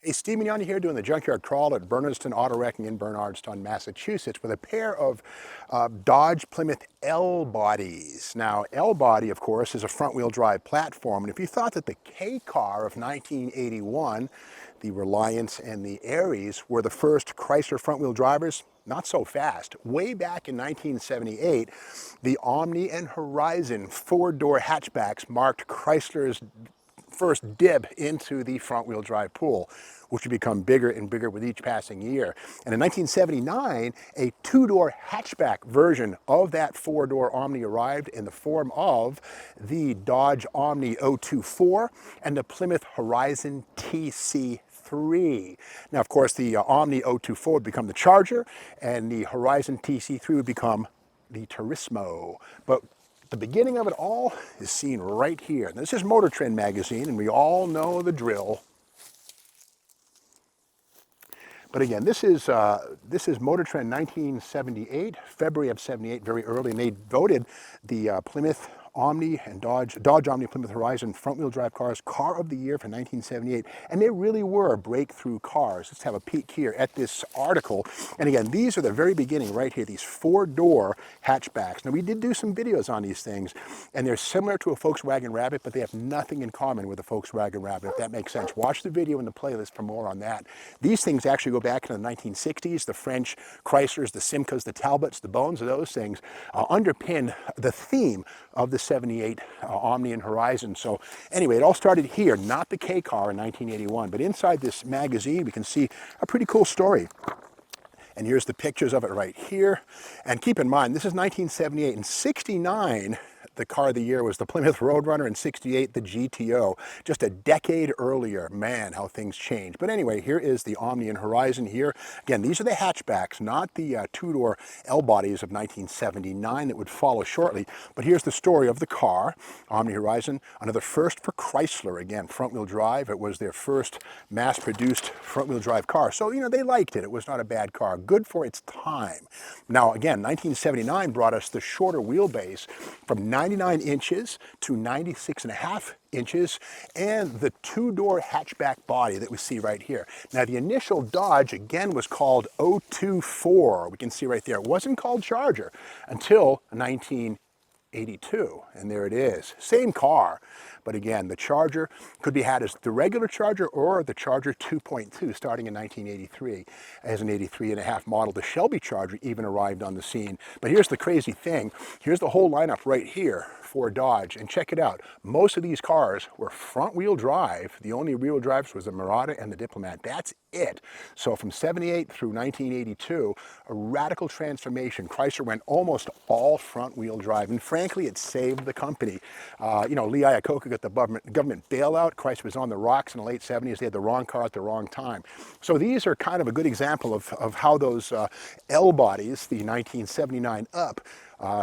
Hey, Steve Mignani here doing the Junkyard Crawl at Bernardston Auto Wrecking in Bernardston, Massachusetts with a pair of Dodge Plymouth L-bodies. Now, L-body, of course, is a front-wheel drive platform, and if you thought that the K-car of 1981, the Reliance and the Aries, were the first Chrysler front-wheel drivers, not so fast. Way back in 1978, the Omni and Horizon four-door hatchbacks marked Chrysler's first dip into the front-wheel drive pool, which would become bigger and bigger with each passing year. And in 1979, a two-door hatchback version of that four-door Omni arrived in the form of the Dodge Omni 024 and the Plymouth Horizon TC3. Now, of course, the Omni 024 would become the Charger, and the Horizon TC3 would become the Turismo. But the beginning of it all is seen right here. This is Motor Trend magazine, and we all know the drill. But again, this is Motor Trend 1978, February of 78, very early, and they voted the Plymouth Omni and Dodge Omni Plymouth Horizon front-wheel drive cars Car of the Year for 1978, and they really were breakthrough cars. Let's have a peek here at this article. And again, these are the very beginning right here, these four-door hatchbacks. Now, we did do some videos on these things, and they're similar to a Volkswagen Rabbit, but they have nothing in common with a Volkswagen Rabbit, if that makes sense. Watch the video in the playlist for more on that. These things actually go back into the 1960s. The French Chryslers, the Simcas, the Talbots, the bones of those things underpin the theme of the 78 Omni and Horizon. So anyway, it all started here, not the K car in 1981, but inside this magazine we can see a pretty cool story. And here's the pictures of it right here. And keep in mind, this is 1978. In 69, the Car of the Year was the Plymouth Roadrunner, and 68, the GTO. Just a decade earlier. Man, how things changed. But anyway, here is the Omni and Horizon here. Again, these are the hatchbacks, not the two-door L-bodies of 1979 that would follow shortly. But here's the story of the car, Omni Horizon, another first for Chrysler. Again, front-wheel drive. It was their first mass-produced front-wheel drive car. So, you know, they liked it. It was not a bad car. Good for its time. Now, again, 1979 brought us the shorter wheelbase from 99 inches to 96.5 inches, and the two-door hatchback body that we see right here. Now, the initial Dodge, again, was called 024. We can see right there. It wasn't called Charger until 1982, and there it is. Same car, but again, the Charger could be had as the regular Charger or the Charger 2.2 starting in 1983 as an 83.5 model. The Shelby Charger even arrived on the scene. But here's the crazy thing. Here's the whole lineup right here for Dodge, and check it out. Most of these cars were front-wheel drive. The only rear-wheel drives was the Murata and the Diplomat. That's it. So from 78 through 1982, a radical transformation. Chrysler went almost all front-wheel drive, and frankly, it saved the company. You know, Lee Iacocca got the government bailout. Chrysler was on the rocks in the late 70s. They had the wrong car at the wrong time. So these are kind of a good example of how those L bodies, the 1979 up,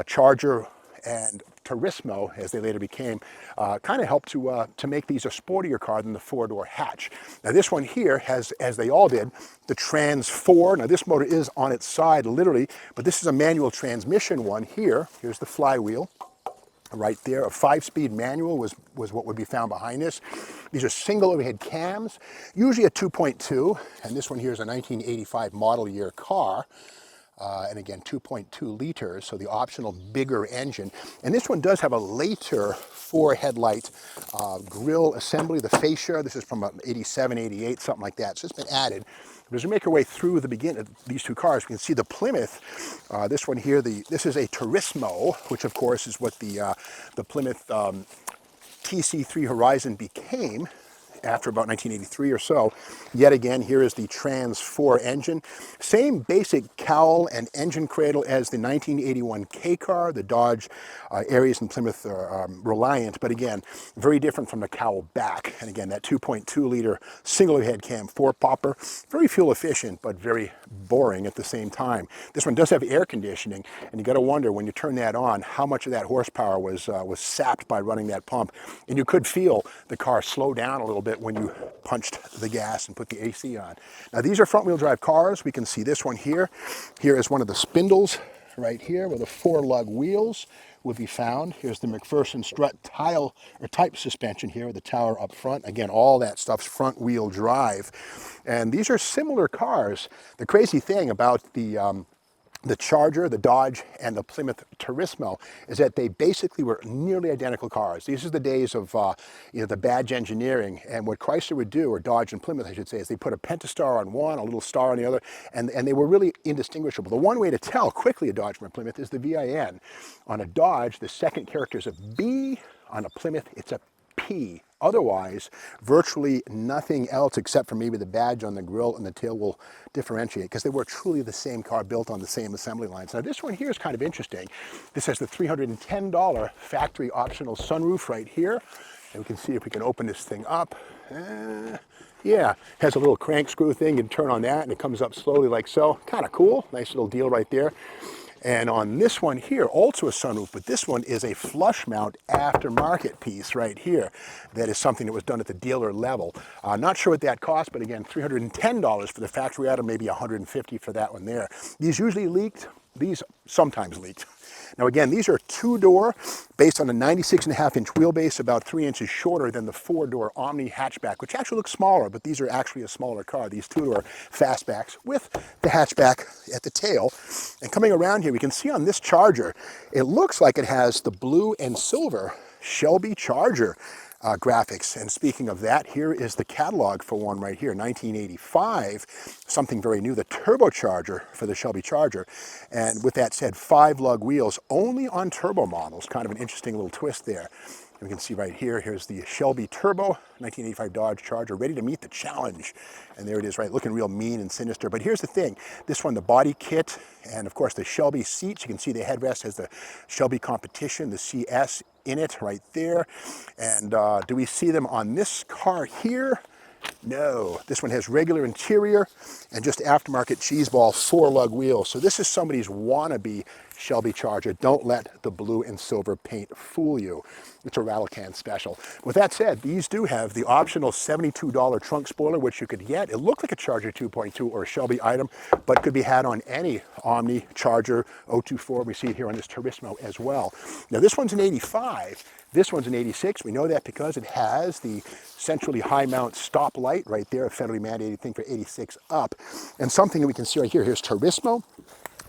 Charger and Turismo, as they later became, kind of helped to make these a sportier car than the four-door hatch. Now this one here has, as they all did, the Trans 4. Now this motor is on its side literally, but this is a manual transmission one here. Here's the flywheel. Right there, a 5-speed manual was what would be found behind this. These are single overhead cams, usually a 2.2, and this one here is a 1985 model year car. And again, 2.2 liters, so the optional bigger engine. And this one does have a later four-headlight grille assembly, the fascia. This is from 87, 88, something like that. So it's been added. But as we make our way through the beginning of these two cars, we can see the Plymouth. This one here, this is a Turismo, which of course is what the Plymouth TC3 Horizon became after about 1983 or so. Yet again, here is the Trans 4 engine. Same basic cowl and engine cradle as the 1981 K car, the Dodge Aries and Plymouth Reliant, but again, very different from the cowl back. And again, that 2.2 liter single head cam 4-popper, very fuel efficient, but very boring at the same time. This one does have air conditioning, and you got to wonder when you turn that on, how much of that horsepower was sapped by running that pump. And you could feel the car slow down a little bit when you punched the gas and put the AC on. Now these are front-wheel drive cars. We can see this one here. Here is one of the spindles right here where the 4-lug wheels would be found. Here's the McPherson strut type suspension here with the tower up front. Again, all that stuff's front-wheel drive. And these are similar cars. The crazy thing about the Charger, the Dodge, and the Plymouth Turismo is that they basically were nearly identical cars. These are the days of the badge engineering, and what Chrysler would do, or Dodge and Plymouth I should say, is they put a pentastar on one, a little star on the other, and they were really indistinguishable. The one way to tell quickly a Dodge from a Plymouth is the VIN. On a Dodge, the second character is a B. On a Plymouth, it's a P. Otherwise, virtually nothing else except for maybe the badge on the grille and the tail will differentiate, because they were truly the same car built on the same assembly lines. Now this one here is kind of interesting. This has the $310 factory optional sunroof right here. And we can see if we can open this thing up. Yeah, has a little crank screw thing. You can turn on that and it comes up slowly like so. Kind of cool. Nice little deal right there. And on this one here, also a sunroof, but this one is a flush mount aftermarket piece right here. That is something that was done at the dealer level. Not sure what that cost, but again, $310 for the factory item, maybe $150 for that one there. These usually leaked. These sometimes leaked. Now again, these are two-door, based on a 96.5-inch wheelbase, about 3 inches shorter than the 4-door Omni hatchback, which actually looks smaller, but these are actually a smaller car. These two-door fastbacks with the hatchback at the tail. And coming around here, we can see on this Charger, it looks like it has the blue and silver Shelby Charger graphics. And speaking of that, here is the catalog for one right here, 1985, something very new, the turbocharger for the Shelby Charger. And with that said, 5 lug wheels only on turbo models, kind of an interesting little twist there. And we can see right here, here's the Shelby Turbo, 1985 Dodge Charger, ready to meet the challenge. And there it is, right, looking real mean and sinister. But here's the thing, this one, the body kit, and of course the Shelby seats. You can see the headrest has the Shelby Competition, the CS in it right there. And do we see them on this car here? No, this one has regular interior and just aftermarket cheeseball 4 lug wheels. So this is somebody's wannabe Shelby Charger. Don't let the blue and silver paint fool you. It's a rattle can special. With that said, these do have the optional $72 trunk spoiler, which you could get. It looked like a Charger 2.2 or a Shelby item, but could be had on any Omni, Charger, 024. We see it here on this Turismo as well. Now this one's an 85. This one's an 86. We know that because it has the centrally high mount stop light right there, a federally mandated thing for 86 up. And something that we can see right here, here's Turismo.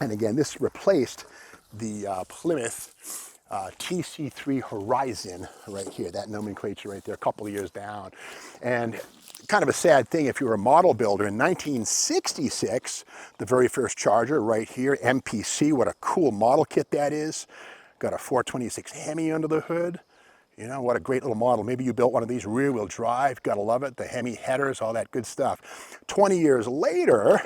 And again, this replaced the Plymouth TC3 Horizon right here, that nomenclature right there, a couple of years down. And kind of a sad thing, if you were a model builder in 1966, the very first Charger right here, MPC, what a cool model kit that is. Got a 426 Hemi under the hood. You know, what a great little model. Maybe you built one of these rear-wheel drive, gotta love it, the Hemi headers, all that good stuff. 20 years later,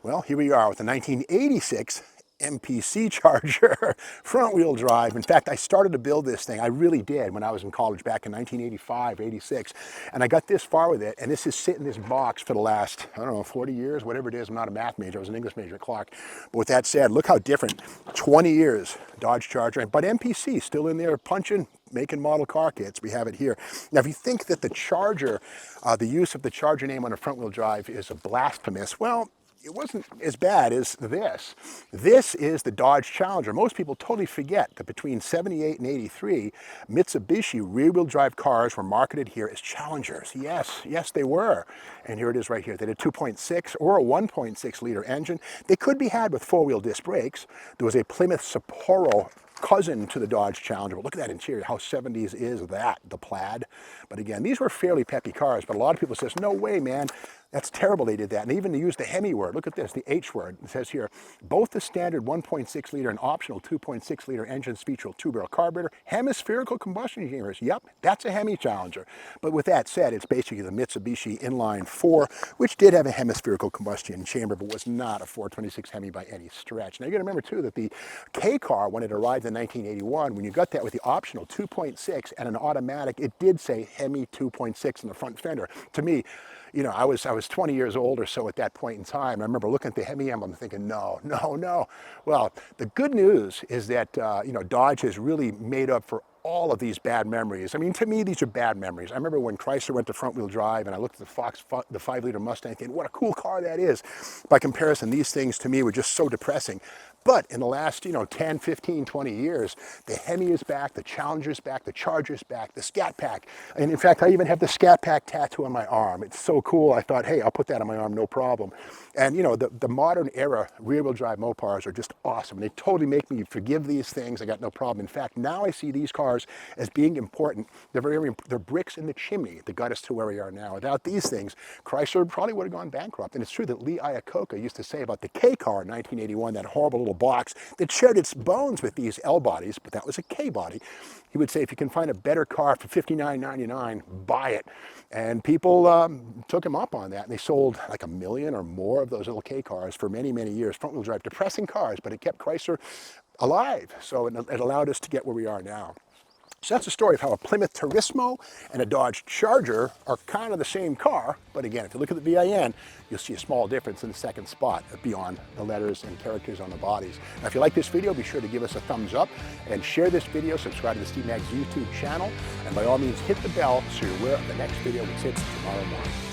well, here we are with the 1986 MPC Charger, front-wheel drive. In fact, I started to build this thing. I really did when I was in college back in 1985, 86. And I got this far with it, and this has sit in this box for the last, I don't know, 40 years, whatever it is. I'm not a math major. I was an English major at Clark. But with that said, look how different. 20 years, Dodge Charger. But MPC still in there punching, making model car kits. We have it here. Now, if you think that the Charger, the use of the Charger name on a front-wheel drive is a blasphemous, well, it wasn't as bad as this. This is the Dodge Challenger. Most people totally forget that between 78 and 83, Mitsubishi rear-wheel drive cars were marketed here as Challengers. Yes, they were. And here it is right here. They had a 2.6 or a 1.6 liter engine. They could be had with 4-wheel disc brakes. There was a Plymouth Sapporo cousin to the Dodge Challenger. But look at that interior, how 70s is that, the plaid. But again, these were fairly peppy cars, but a lot of people says, no way, man, that's terrible they did that. And even to use the Hemi word, look at this, the H word. It says here, both the standard 1.6 liter and optional 2.6 liter engines feature a 2-barrel carburetor, hemispherical combustion chambers. Yep, that's a Hemi Challenger. But with that said, it's basically the Mitsubishi Inline 4, which did have a hemispherical combustion chamber, but was not a 426 Hemi by any stretch. Now you gotta remember too that the K car, when it arrived in 1981, when you got that with the optional 2.6 and an automatic, it did say Hemi 2.6 in the front fender. To me, you know, I was 20 years old or so at that point in time. I remember looking at the Hemi emblem thinking, no. Well, the good news is that, you know, Dodge has really made up for all of these bad memories. I mean, to me, these are bad memories. I remember when Chrysler went to front-wheel drive and I looked at the 5-liter Mustang thinking, what a cool car that is. By comparison, these things to me were just so depressing. But in the last, 10, 15, 20 years, the Hemi is back, the Challenger's back, the Charger's back, the Scat Pack. And in fact, I even have the Scat Pack tattoo on my arm. It's so cool. I thought, hey, I'll put that on my arm, no problem. And the modern era rear-wheel drive Mopars are just awesome. They totally make me forgive these things. I got no problem. In fact, now I see these cars as being important. They're bricks in the chimney that got us to where we are now. Without these things, Chrysler probably would have gone bankrupt. And it's true that Lee Iacocca used to say about the K car in 1981, that horrible little box that shared its bones with these L bodies, but that was a K body. He would say, if you can find a better car for $59.99, buy it. And people took him up on that, and they sold like 1 million or more of those little K cars for many, many years. Front-wheel drive, depressing cars, but it kept Chrysler alive. So it allowed us to get where we are now. So that's the story of how a Plymouth Turismo and a Dodge Charger are kind of the same car. But again, if you look at the VIN, you'll see a small difference in the second spot beyond the letters and characters on the bodies. Now, if you like this video, be sure to give us a thumbs up and share this video. Subscribe to the Steve Maggs YouTube channel. And by all means, hit the bell so you're aware of the next video, which hits tomorrow morning.